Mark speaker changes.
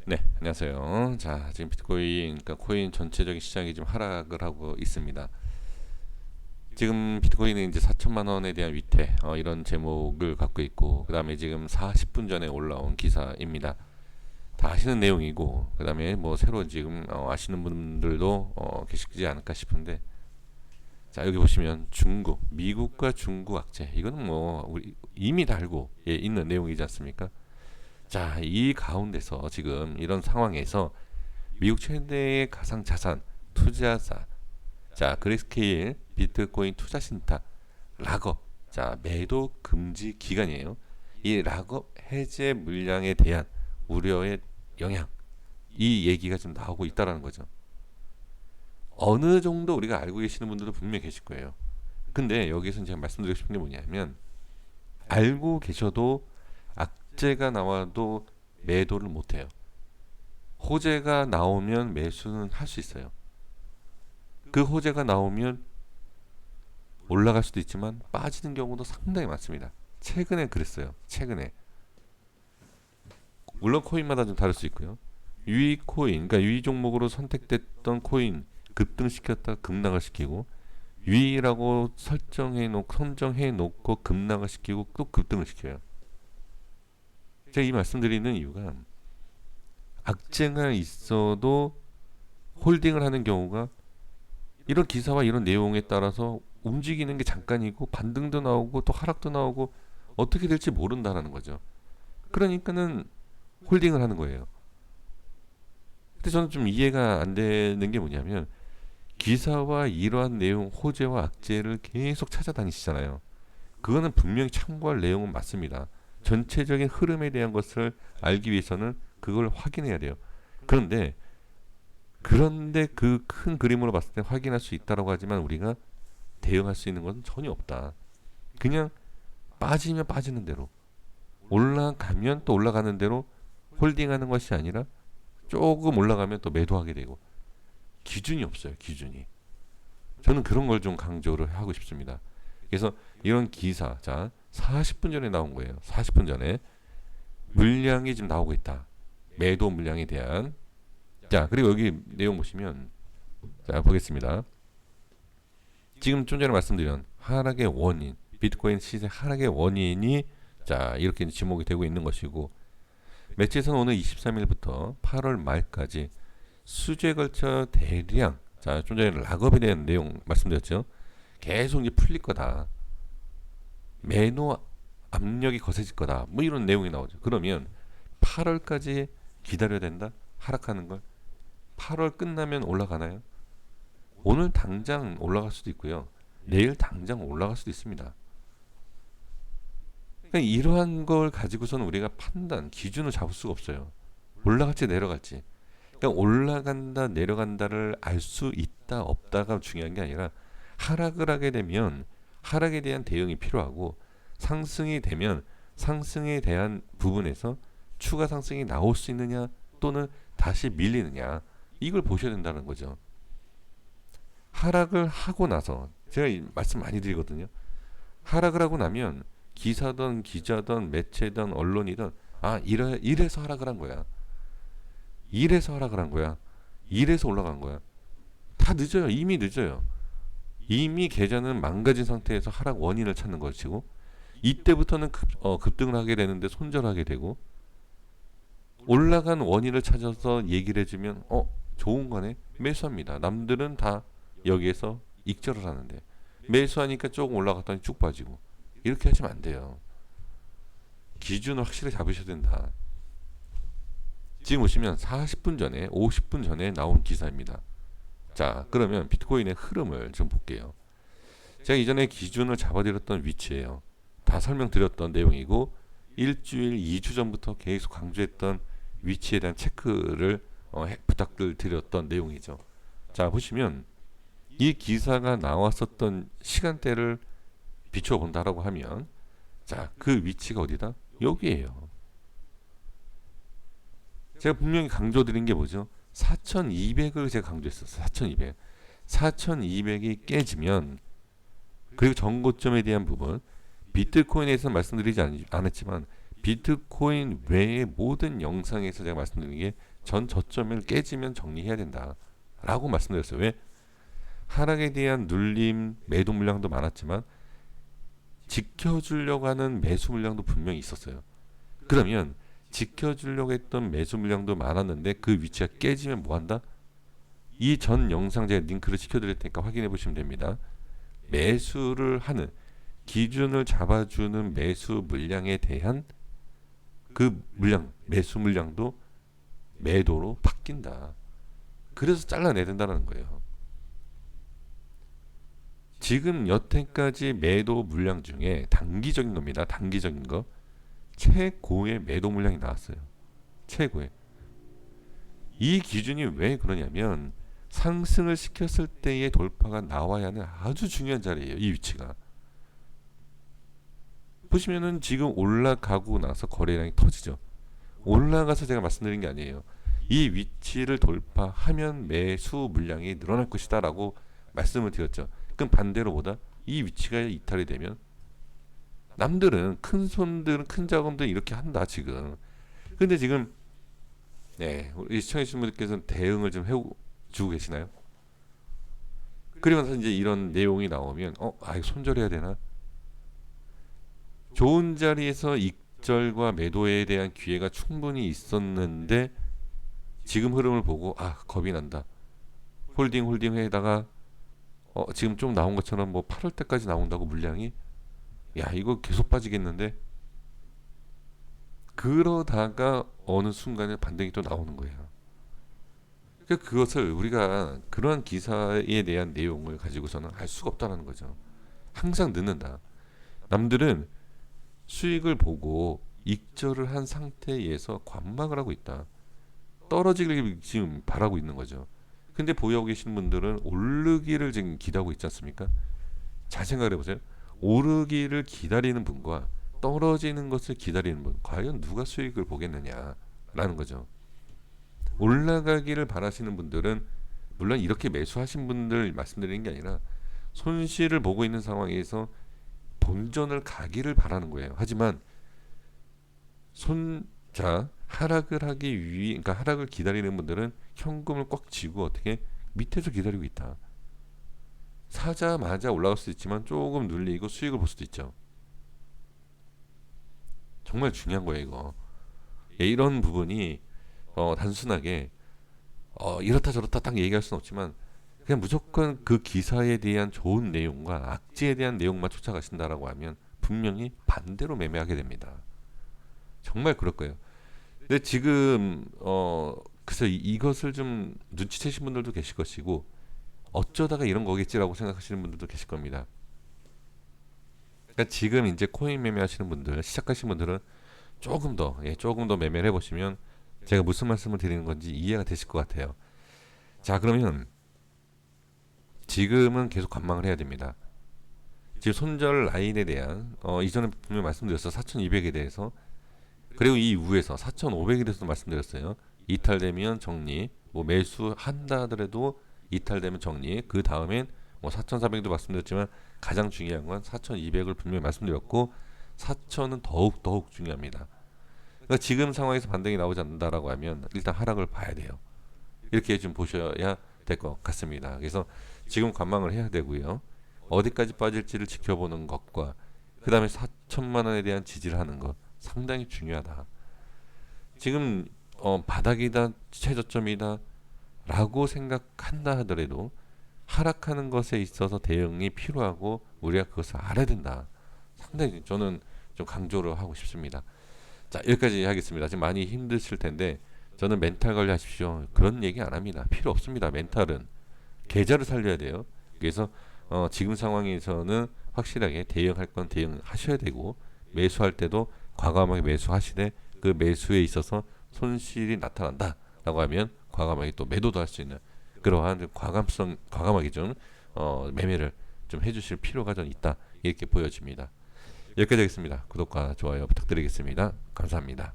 Speaker 1: 네, 안녕하세요. 자, 지금 비트코인, 그러니까 코인 전체적인 시장이 좀 하락을 하고 있습니다. 지금 비트코인은 이제 4천만 원에 대한 위태, 이런 제목을 갖고 있고, 그 다음에 지금 40분 전에 올라온 기사입니다. 다 아시는 내용이고, 그 다음에 뭐 새로 지금 아시는 분들도 계시지 않을까 싶은데, 자, 여기 보시면 중국, 미국과 중국 악재, 이거는 뭐 우리 이미 다 알고 있는 내용이지 않습니까? 자, 이 가운데서 지금 이런 상황에서 미국 최대의 가상 자산 투자사, 자, 그레스케일 비트코인 투자 신탁 락업, 자, 매도 금지 기간이에요. 이 락업 해제 물량에 대한 우려의 영향, 이 얘기가 좀 나오고 있다라는 거죠. 어느 정도 우리가 알고 계시는 분들도 분명히 계실 거예요. 근데 여기서 제가 말씀드리고 싶은 게 뭐냐면, 알고 계셔도 악재가 나와도 매도를 못 해요. 호재가 나오면 매수는 할 수 있어요. 그 호재가 나오면 올라갈 수도 있지만 빠지는 경우도 상당히 많습니다. 최근에 그랬어요. 최근에. 물론 코인마다 좀 다를 수 있고요. 유의 코인, 그러니까 유의 종목으로 선택됐던 코인 급등시켰다 급락을 시키고, 유의라고 선정해 놓고 급락을 시키고 또 급등을 시켜요. 제가 이 말씀드리는 이유가, 악재가 있어도 홀딩을 하는 경우가 이런 기사와 이런 내용에 따라서 움직이는 게 잠깐이고 반등도 나오고 또 하락도 나오고 어떻게 될지 모른다라는 거죠. 그러니까는 홀딩을 하는 거예요. 근데 저는 좀 이해가 안 되는 게 뭐냐면, 기사와 이러한 내용 호재와 악재를 계속 찾아다니시잖아요. 그거는 분명히 참고할 내용은 맞습니다. 전체적인 흐름에 대한 것을 알기 위해서는 그걸 확인해야 돼요. 그런데 그 큰 그림으로 봤을 때 확인할 수 있다라고 하지만 우리가 대응할 수 있는 것은 전혀 없다. 그냥 빠지면 빠지는 대로, 올라가면 또 올라가는 대로 홀딩하는 것이 아니라 조금 올라가면 또 매도하게 되고, 기준이 없어요. 기준이. 저는 그런 걸 좀 강조를 하고 싶습니다. 그래서 이런 기사, 자, 40분 전에 나온 거예요. 40분 전에 물량이 지금 나오고 있다. 매도 물량에 대한. 자, 그리고 여기 내용 보시면, 자, 보겠습니다. 지금 좀 전에 말씀드린 하락의 원인, 비트코인 시세 하락의 원인이, 자, 이렇게 지목이 되고 있는 것이고, 매체에서는 오늘 23일부터 8월 말까지 수주에 걸쳐 대량, 자, 좀 전에 락업에 대한 내용 말씀드렸죠. 계속 이제 풀릴 거다. 매도 압력이 거세질 거다. 뭐 이런 내용이 나오죠. 그러면 8월까지 기다려야 된다? 하락하는 걸. 8월 끝나면 올라가나요? 오늘 당장 올라갈 수도 있고요. 내일 당장 올라갈 수도 있습니다. 그러니까 이러한 걸 가지고서는 우리가 판단, 기준을 잡을 수가 없어요. 올라갈지 내려갈지. 그러니까 올라간다, 내려간다를 알 수 있다, 없다가 중요한 게 아니라, 하락을 하게 되면 하락에 대한 대응이 필요하고, 상승이 되면 상승에 대한 부분에서 추가 상승이 나올 수 있느냐, 또는 다시 밀리느냐, 이걸 보셔야 된다는 거죠. 하락을 하고 나서, 제가 말씀 많이 드리거든요. 하락을 하고 나면 기사든 기자든 매체든 언론이든, 아, 이래서 하락을 한 거야. 이래서 하락을 한 거야. 이래서 올라간 거야. 다 늦어요. 이미 늦어요. 이미 계좌는 망가진 상태에서 하락 원인을 찾는 것이고, 이때부터는 급등을 하게 되는데 손절하게 되고, 올라간 원인을 찾아서 얘기를 해주면 좋은 거네, 매수합니다. 남들은 다 여기에서 익절을 하는데 매수하니까 조금 올라갔더니 쭉 빠지고, 이렇게 하시면 안 돼요. 기준을 확실히 잡으셔야 된다. 지금 보시면 40분 전에 50분 전에 나온 기사입니다. 자, 그러면 비트코인의 흐름을 좀 볼게요. 제가 이전에 기준을 잡아드렸던 위치예요. 다 설명드렸던 내용이고, 일주일, 2주 전부터 계속 강조했던 위치에 대한 체크를 부탁을 드렸던 내용이죠. 자, 보시면 이 기사가 나왔었던 시간대를 비춰본다라고 하면, 자, 그 위치가 어디다? 여기에요. 제가 분명히 강조드린 게 뭐죠? 4200을 제가 강조했었어요. 4200. 4200이 깨지면, 그리고 전고점에 대한 부분, 비트코인에서 말씀드리지 않았지만 비트코인 외의 모든 영상에서 제가 말씀드린 게 전 저점을 깨지면 정리해야 된다 라고 말씀드렸어요. 왜? 하락에 대한 눌림 매도 물량도 많았지만 지켜주려고 하는 매수 물량도 분명히 있었어요. 그러면 지켜주려고 했던 매수 물량도 많았는데 그 위치가 깨지면 뭐한다? 이 전 영상 제가 링크를 시켜드릴 테니까 확인해 보시면 됩니다. 매수를 하는 기준을 잡아주는 매수 물량에 대한 그 물량, 매수 물량도 매도로 바뀐다. 그래서 잘라내야 된다는 거예요. 지금 여태까지 매도 물량 중에 단기적인 겁니다. 단기적인 거 최고의 매도 물량이 나왔어요. 최고의. 이 기준이 왜 그러냐면 상승을 시켰을 때의 돌파가 나와야 하는 아주 중요한 자리예요. 이 위치가. 보시면은 지금 올라가고 나서 거래량이 터지죠. 올라가서 제가 말씀드린 게 아니에요. 이 위치를 돌파하면 매수 물량이 늘어날 것이다 라고 말씀을 드렸죠. 그럼 반대로 보다 이 위치가 이탈이 되면 남들은 큰 손들은 큰 자금들은 이렇게 한다 지금. 근데 지금 우리 시청해주신 분들께서는 대응을 좀 해주고 계시나요? 그리고 나서 이제 이런 내용이 나오면 이거 손절해야 되나? 좋은 자리에서 익절과 매도에 대한 기회가 충분히 있었는데 지금 흐름을 보고 겁이 난다. 홀딩에다가 지금 좀 나온 것처럼 뭐 8월 때까지 나온다고 물량이 이거 계속 빠지겠는데 그러다가 어느 순간에 반등이 또 나오는 거예요. 그러니까 그것을 우리가 그러한 기사에 대한 내용을 가지고서는 알 수가 없다는 거죠. 항상 늦는다. 남들은 수익을 보고 익절을 한 상태에서 관망을 하고 있다. 떨어지길 지금 바라고 있는 거죠. 근데 보유하고 계신 분들은 오르기를 지금 기다리고 있지 않습니까? 잘 생각해 보세요. 오르기를 기다리는 분과 떨어지는 것을 기다리는 분, 과연 누가 수익을 보겠느냐라는 거죠. 올라가기를 바라시는 분들은 물론 이렇게 매수하신 분들 말씀드리는 게 아니라 손실을 보고 있는 상황에서 본전을 가기를 바라는 거예요. 하지만 하락을 하기 위해, 그러니까 하락을 기다리는 분들은 현금을 꽉 쥐고 어떻게 밑에서 기다리고 있다. 사자마자 올라갈 수도 있지만 조금 눌리고 수익을 볼 수도 있죠. 정말 중요한 거예요, 이거. 이런 부분이 단순하게 이렇다 저렇다 딱 얘기할 수는 없지만 그냥 무조건 그 기사에 대한 좋은 내용과 악재에 대한 내용만 쫓아가신다라고 하면 분명히 반대로 매매하게 됩니다. 정말 그럴 거예요. 근데 지금 그래서 이것을 좀 눈치채신 분들도 계실 것이고 어쩌다가 이런 거겠지라고 생각하시는 분들도 계실 겁니다. 그러니까 지금 이제 코인 매매하시는 분들, 시작하신 분들은 조금 더 매매를 해보시면 제가 무슨 말씀을 드리는 건지 이해가 되실 것 같아요. 자, 그러면 지금은 계속 관망을 해야 됩니다. 지금 손절 라인에 대한 이전에 분명히 말씀드렸어. 4,200에 대해서. 그리고 이 이후에서 4,500에 대해서도 말씀드렸어요. 이탈되면 정리, 뭐 매수한다 하더라도 이탈되면 정리. 그 다음엔 뭐 4,400도 말씀드렸지만 가장 중요한 건 4,200을 분명히 말씀드렸고 4,000은 더욱 중요합니다. 그러니까 지금 상황에서 반등이 나오지 않는다라고 하면 일단 하락을 봐야 돼요. 이렇게 좀 보셔야 될 것 같습니다. 그래서 지금 관망을 해야 되고요. 어디까지 빠질지를 지켜보는 것과 그 다음에 4천만 원에 대한 지지를 하는 것 상당히 중요하다. 지금 바닥이다, 최저점이다 라고 생각한다 하더라도 하락하는 것에 있어서 대응이 필요하고 우리가 그것을 알아야 된다. 상당히 저는 좀 강조를 하고 싶습니다. 자, 여기까지 하겠습니다. 지금 많이 힘드실 텐데 저는 멘탈 관리하십시오. 그런 얘기 안 합니다. 필요 없습니다. 멘탈은 계좌를 살려야 돼요. 그래서 지금 상황에서는 확실하게 대응할 건 대응하셔야 되고 매수할 때도 과감하게 매수하시되 그 매수에 있어서 손실이 나타난다라고 하면 과감하게 또 매도도 할 수 있는 그러한 과감하게 좀 매매를 좀 해주실 필요가 좀 있다 이렇게 보여집니다. 여기까지 하겠습니다. 구독과 좋아요 부탁드리겠습니다. 감사합니다.